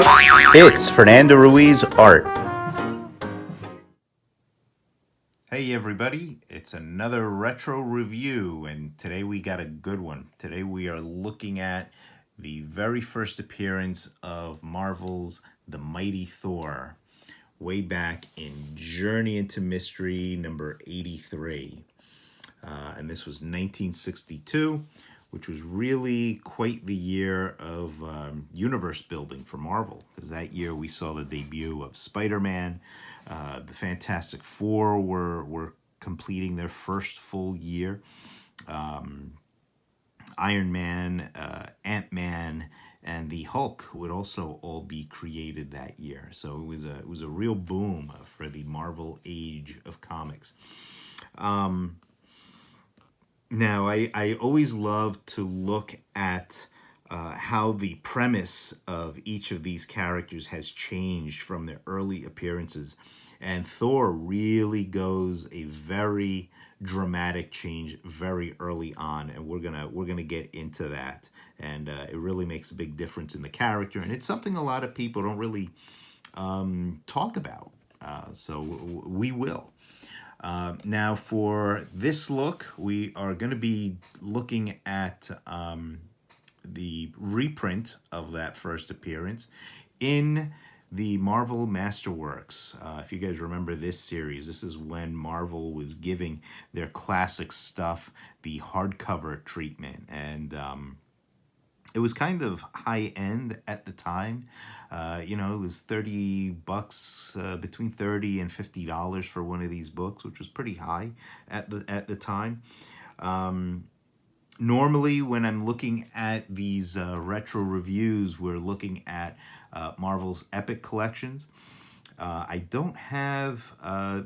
It's Fernando Ruiz Art. Hey everybody, it's another retro review, and today we got a good one. Today we are looking at the very first appearance of Marvel's The Mighty Thor, way back in Journey into Mystery number 83. And this was 1962, which was really quite the year of universe building for Marvel, because that year we saw the debut of Spider-Man. The Fantastic Four were completing their first full year. Iron Man, Ant-Man, and the Hulk would also all be created that year. So it was a real boom for the Marvel age of comics. Now, I always love to look at how the premise of each of these characters has changed from their early appearances. And Thor really goes a very dramatic change very early on, and we're gonna get into that. And it really makes a big difference in the character, and it's something a lot of people don't really talk about. So we will. Now, for this look, we are going to be looking at the reprint of that first appearance in the Marvel Masterworks. If you guys remember this series, this is when Marvel was giving their classic stuff the hardcover treatment, and it was kind of high end at the time. It was $30, between $30 and $50 for one of these books, which was pretty high at the time. Normally, when I'm looking at these retro reviews, we're looking at Marvel's Epic collections. I don't have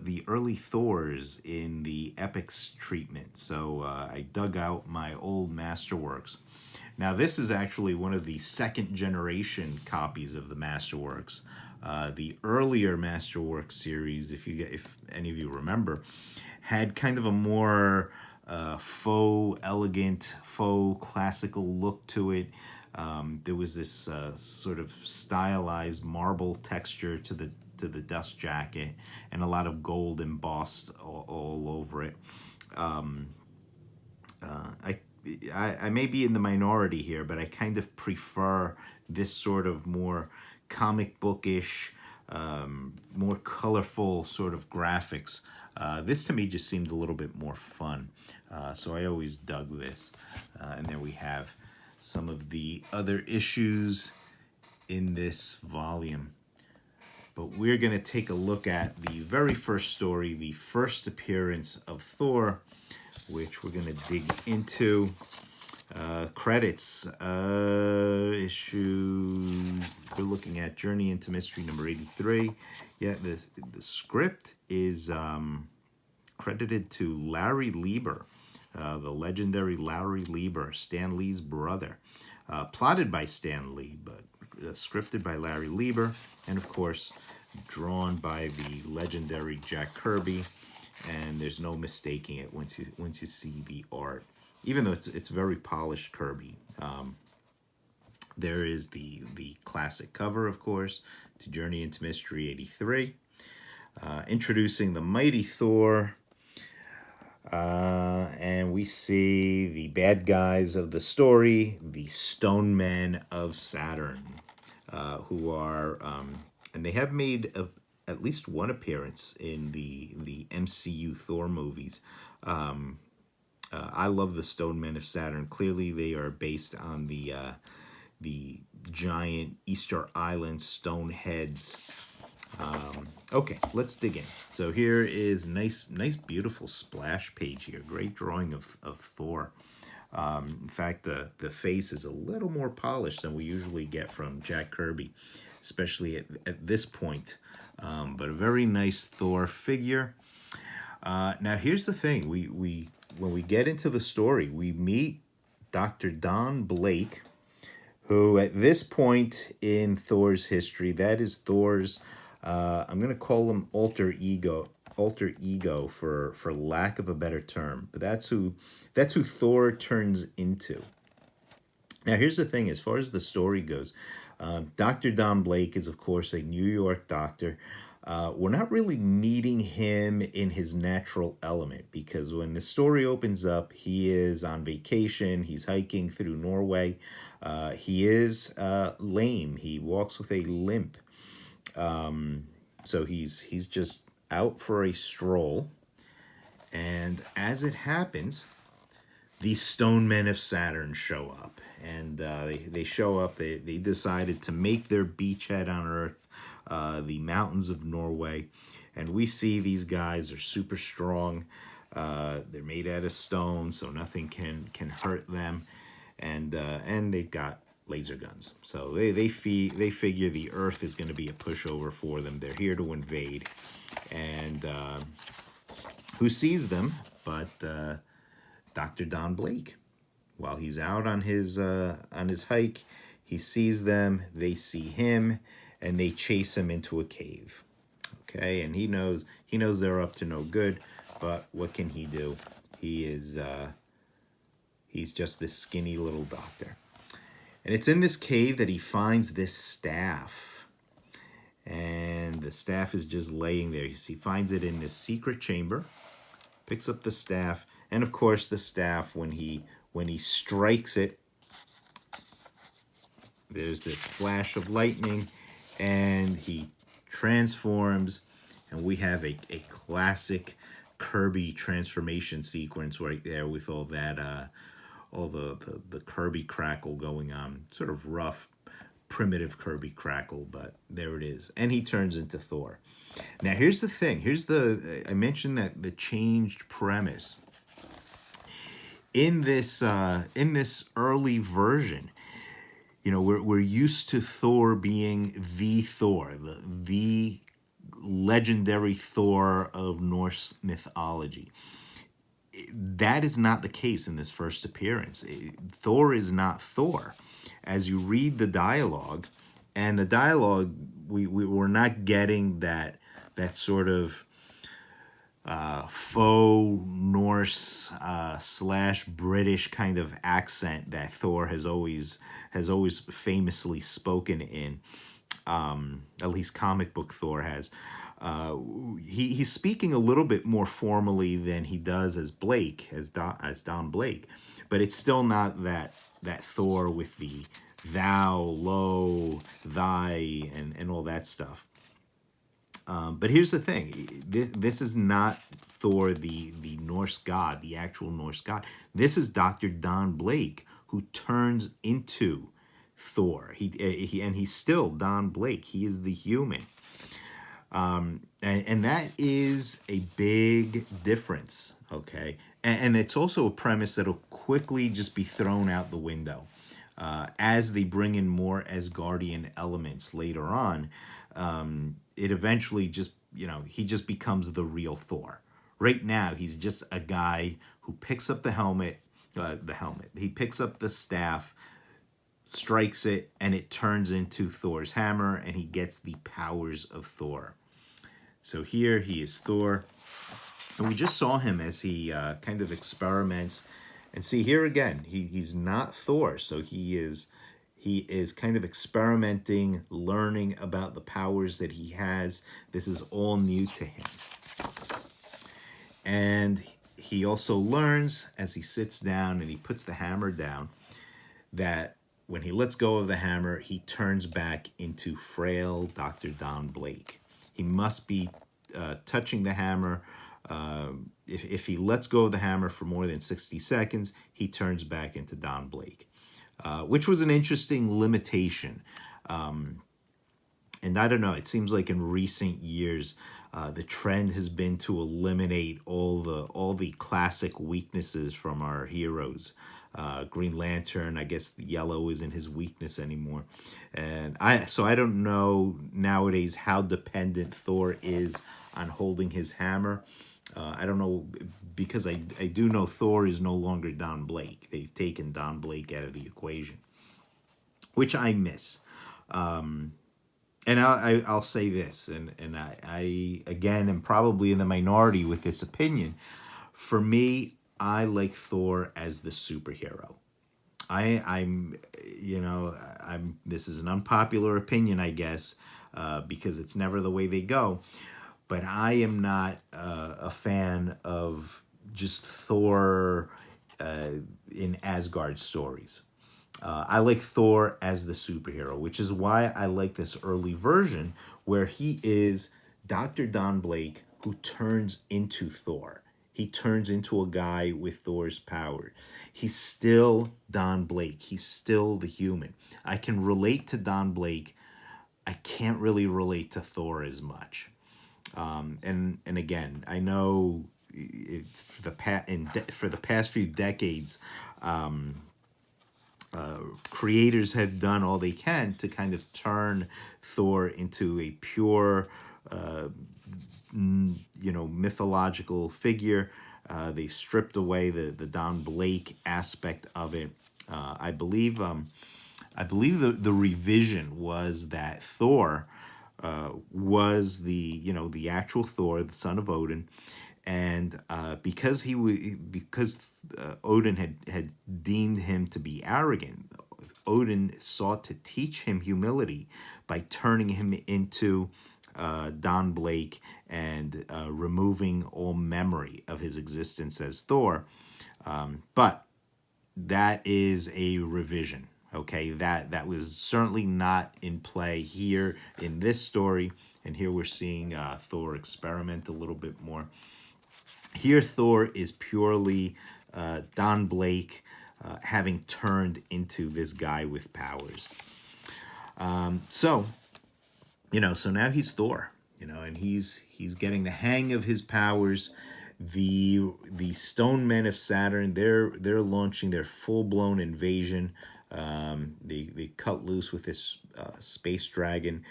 the early Thors in the Epics treatment, so I dug out my old Masterworks. Now, this is actually one of the second generation copies of the Masterworks. The earlier Masterworks series, if any of you remember, had kind of a more faux elegant, faux classical look to it. There was this sort of stylized marble texture to the dust jacket, and a lot of gold embossed all over it. I may be in the minority here, but I kind of prefer this sort of more comic bookish, more colorful sort of graphics. This to me just seemed a little bit more fun, so I always dug this. And there we have some of the other issues in this volume. But we're going to take a look at the very first story, the first appearance of Thor, which we're going to dig into. Credits, issue, we're looking at Journey into Mystery number 83. Yeah, the script is credited to Larry Lieber, the legendary Larry Lieber, Stan Lee's brother. Plotted by Stan Lee, but scripted by Larry Lieber, and of course drawn by the legendary Jack Kirby. And there's no mistaking it once you see the art, even though it's very polished Kirby. There is the classic cover, of course, to Journey into Mystery 83, introducing the Mighty Thor, and we see the bad guys of the story, the Stone Men of Saturn, who are, and they have made at least one appearance in the MCU Thor movies. I love the Stone Men of Saturn. Clearly, they are based on the giant Easter Island stone heads. Okay, let's dig in. So here is nice, beautiful splash page here. Great drawing of Thor. In fact, the face is a little more polished than we usually get from Jack Kirby, especially at this point. But a very nice Thor figure. Now, here's the thing. We when we get into the story, we meet Dr. Don Blake, who at this point in Thor's history, that is Thor's, I'm going to call him alter ego for lack of a better term. But that's who Thor turns into. Now, here's the thing. As far as the story goes, Dr. Don Blake is, of course, a New York doctor. We're not really meeting him in his natural element because when the story opens up, he is on vacation. He's hiking through Norway. He is lame. He walks with a limp. So he's just out for a stroll. And as it happens, these stone men of Saturn show up. And they show up, they decided to make their beachhead on Earth, the mountains of Norway. And we see these guys are super strong. They're made out of stone, so nothing can hurt them. And they've got laser guns. So they figure the Earth is going to be a pushover for them. They're here to invade. And who sees them but Dr. Don Blake? While he's out on his hike, he sees them, they see him, and they chase him into a cave. Okay, and he knows they're up to no good, but what can he do? He's just this skinny little doctor. And it's in this cave that he finds this staff. And the staff is just laying there. He finds it in this secret chamber, picks up the staff, and of course the staff, when he strikes it, there's this flash of lightning, and he transforms, and we have a classic Kirby transformation sequence right there with all that, all the Kirby crackle going on. Sort of rough, primitive Kirby crackle, but there it is. And he turns into Thor. Now here's the thing. I mentioned that the changed premise. In this early version, we're used to Thor being the Thor, the legendary Thor of Norse mythology. That is not the case in this first appearance. Thor is not Thor. As you read the dialogue, and the dialogue, we're not getting that sort of faux Norse / British kind of accent that Thor has always famously spoken in. At least comic book Thor has. He's speaking a little bit more formally than he does as Don Blake, but it's still not that Thor with the thou, lo, thy, and all that stuff. But here's the thing. This is not Thor, the Norse god, the actual Norse god. This is Dr. Don Blake, who turns into Thor. And he's still Don Blake. He is the human. And that is a big difference, okay? And it's also a premise that'll quickly just be thrown out the window. As they bring in more Asgardian elements later on, it eventually just, he just becomes the real Thor. Right now, he's just a guy who picks up the helmet. He picks up the staff, strikes it, and it turns into Thor's hammer, and he gets the powers of Thor. So here he is Thor. And we just saw him as he kind of experiments. And see, here again, he's not Thor. So he is kind of experimenting, learning about the powers that he has. This is all new to him. And he also learns as he sits down and he puts the hammer down that when he lets go of the hammer, he turns back into frail Dr. Don Blake. He must be touching the hammer. If he lets go of the hammer for more than 60 seconds, he turns back into Don Blake, which was an interesting limitation. And I don't know, it seems like in recent years, the trend has been to eliminate all the classic weaknesses from our heroes. Green Lantern, I guess the yellow isn't his weakness anymore. And I don't know nowadays how dependent Thor is on holding his hammer. I don't know, because I do know Thor is no longer Don Blake. They've taken Don Blake out of the equation, which I miss. And I'll say this, and I again am probably in the minority with this opinion. For me, I like Thor as the superhero. I'm, this is an unpopular opinion, I guess, because it's never the way they go. But I am not a fan of just Thor in Asgard stories. I like Thor as the superhero, which is why I like this early version where he is Dr. Don Blake who turns into Thor. He turns into a guy with Thor's power. He's still Don Blake. He's still the human. I can relate to Don Blake. I can't really relate to Thor as much. And again, I know for the past few decades, creators have done all they can to kind of turn Thor into a pure, mythological figure. They stripped away the Don Blake aspect of it. I believe the revision was that Thor was the actual Thor, the son of Odin, and because Odin had deemed him to be arrogant, Odin sought to teach him humility by turning him into Don Blake and removing all memory of his existence as Thor. But that is a revision. Okay, that was certainly not in play here in this story, and here we're seeing Thor experiment a little bit more. Here, Thor is purely Don Blake having turned into this guy with powers. So now he's Thor, and he's getting the hang of his powers. The Stone Men of Saturn, they're launching their full-blown invasion. They cut loose with this space dragon,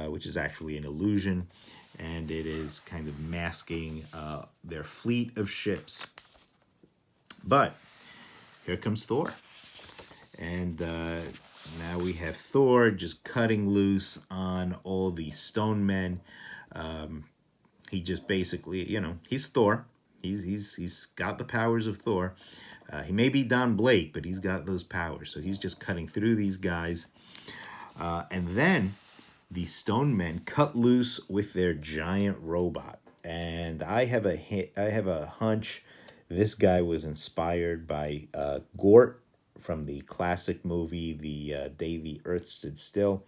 which is actually an illusion, and it is kind of masking their fleet of ships. But here comes Thor, and now we have Thor just cutting loose on all the Stone Men. He just basically, he's Thor. He's got the powers of Thor. He may be Don Blake, but he's got those powers. So he's just cutting through these guys. And then the Stone Men cut loose with their giant robot. And I have a hunch this guy was inspired by Gort from the classic movie, The Day the Earth Stood Still.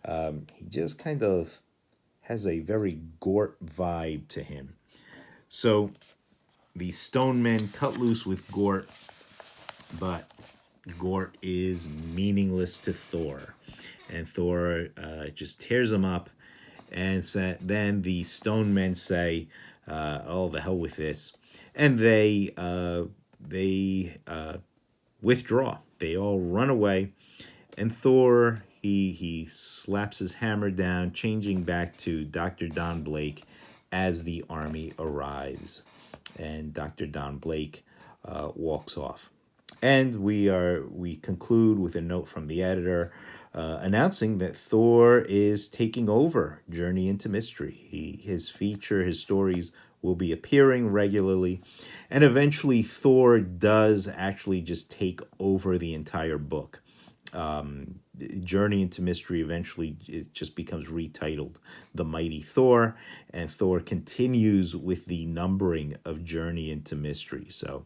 He just kind of has a very Gort vibe to him. So the Stone Men cut loose with Gort, but Gort is meaningless to Thor. And Thor just tears him up. And then the Stone Men say, oh, the hell with this. And they withdraw. They all run away. And Thor, he slaps his hammer down, changing back to Dr. Don Blake as the army arrives. And Dr. Don Blake walks off. And we conclude with a note from the editor announcing that Thor is taking over Journey into Mystery. His stories will be appearing regularly, and eventually Thor does actually just take over the entire book. Journey into Mystery, eventually it just becomes retitled The Mighty Thor, and Thor continues with the numbering of Journey into Mystery. So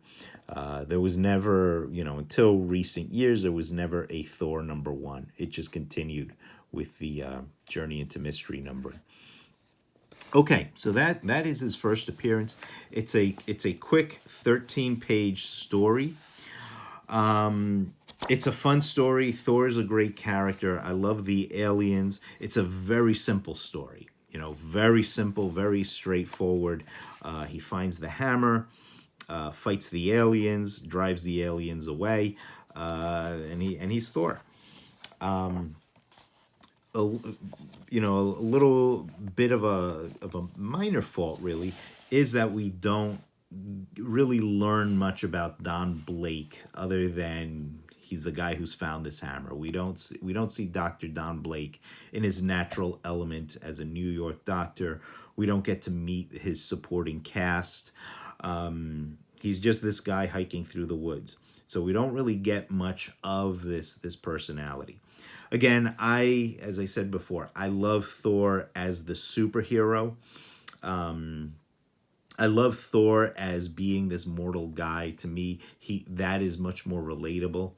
there was never, until recent years, there was never a Thor #1. It just continued with the Journey into Mystery numbering. Okay, so that is his first appearance. It's a quick 13-page story. It's a fun story. Thor is a great character. I love the aliens. It's a very simple story. Very simple, very straightforward. He finds the hammer, fights the aliens, drives the aliens away, and he's Thor. A little bit of a minor fault really is that we don't really learn much about Don Blake other than he's the guy who's found this hammer. We don't see Dr. Don Blake in his natural element as a New York doctor. We don't get to meet his supporting cast. He's just this guy hiking through the woods. So we don't really get much of this personality. Again, as I said before, I love Thor as the superhero. I love Thor as being this mortal guy. To me, that is much more relatable.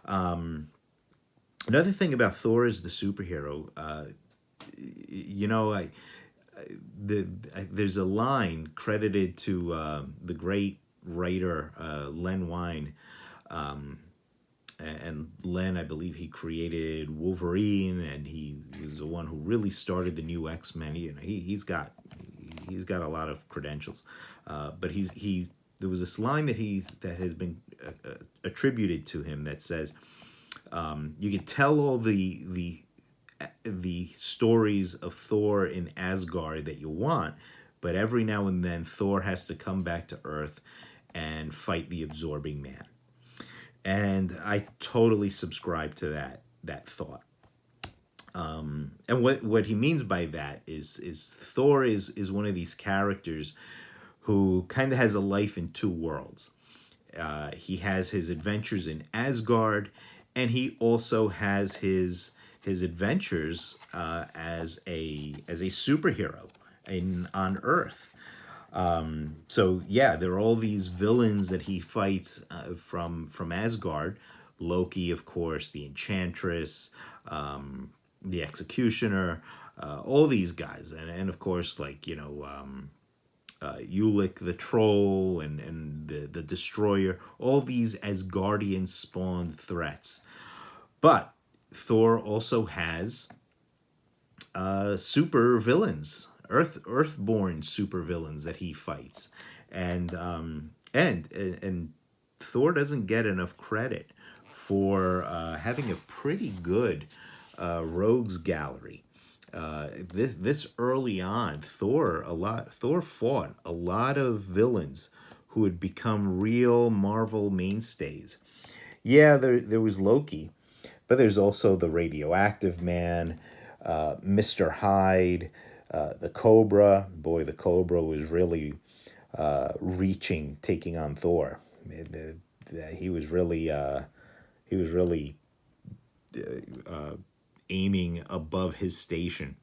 Another thing about Thor as the superhero, you know, there's a line credited to the great writer Len Wein, and Len, I believe he created Wolverine, and he was the one who really started the new X-Men. He's got a lot of credentials, but there was this line that has been attributed to him that says, you can tell all the stories of Thor in Asgard that you want, but every now and then Thor has to come back to Earth and fight the Absorbing Man. And I totally subscribe to that thought. And what he means by that is Thor is one of these characters who kind of has a life in two worlds. He has his adventures in Asgard, and he also has his adventures as a superhero on Earth. So yeah, there are all these villains that he fights from Asgard. Loki, of course, the Enchantress, the Executioner, all these guys, and of course, like Ulik the Troll and the Destroyer. All these Asgardian spawned threats, but Thor also has super villains, Earthborn super villains that he fights, and Thor doesn't get enough credit for having a pretty good rogues gallery. This early on, Thor fought a lot of villains who had become real Marvel mainstays. Yeah, there was Loki, but there's also the Radioactive Man, Mr. Hyde, the Cobra. Boy, the Cobra was really taking on Thor. He was really aiming above his station.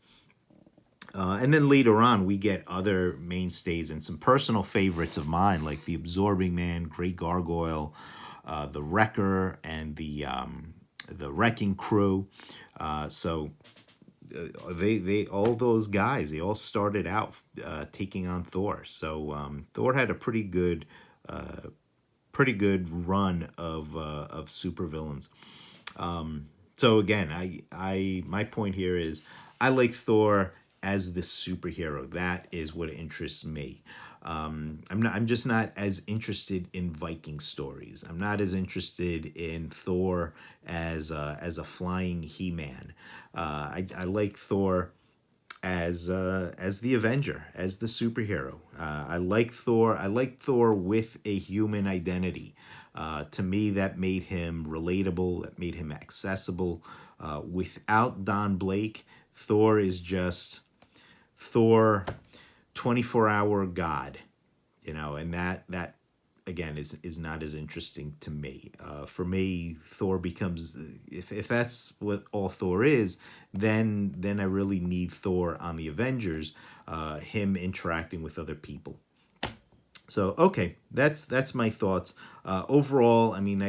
And then later on, we get other mainstays and some personal favorites of mine, like the Absorbing Man, Great Gargoyle, the Wrecker, and the Wrecking Crew. So they all those guys, they all started out taking on Thor. So Thor had a pretty good run of supervillains. So again, my point here is I like Thor as the superhero. That is what interests me. I'm just not as interested in Viking stories. I'm not as interested in Thor as a flying He-Man. I like Thor as the Avenger, as the superhero. I like Thor with a human identity. To me, that made him relatable. That made him accessible. Without Don Blake, Thor is just Thor, 24-hour God, and that again is not as interesting to me. For me, Thor becomes, if that's what all Thor is, then I really need Thor on the Avengers, him interacting with other people. So okay, that's my thoughts. Overall, I mean,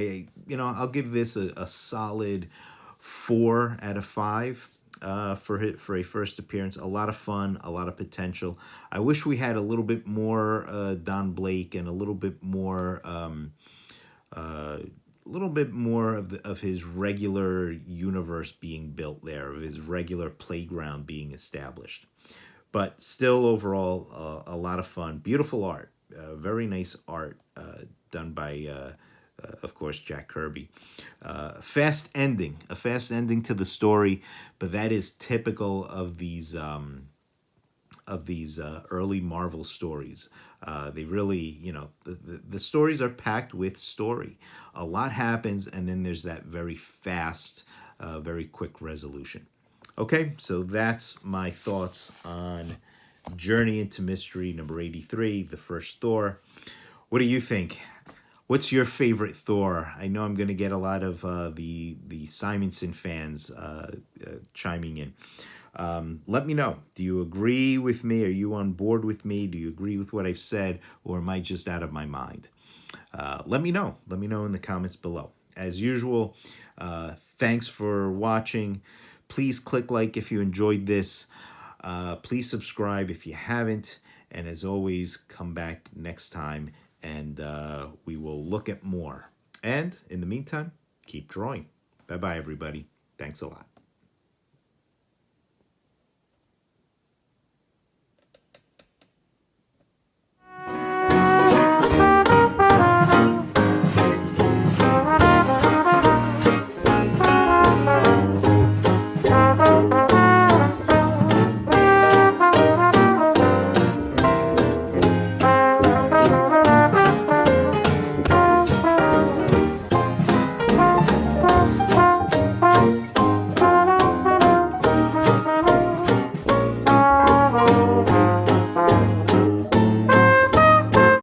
I'll give this a solid 4 out of 5. For a first appearance. A lot of fun, a lot of potential. I wish we had a little bit more Don Blake and a little bit more of his regular universe being built there, of his regular playground being established. But still, overall, a lot of fun. Beautiful art, very nice art done by. Of course, Jack Kirby. A fast ending to the story, but that is typical of these early Marvel stories. They really, the stories are packed with story. A lot happens, and then there's that very fast, very quick resolution. Okay, so that's my thoughts on Journey into Mystery number 83, the first Thor. What do you think? What's your favorite Thor? I know I'm going to get a lot of the Simonson fans chiming in. Let me know. Do you agree with me? Are you on board with me? Do you agree with what I've said? Or am I just out of my mind? Let me know. Let me know in the comments below. As usual, thanks for watching. Please click like if you enjoyed this. Please subscribe if you haven't. And as always, come back next time and we will look at more. And in the meantime, keep drawing. Bye-bye, everybody. Thanks a lot.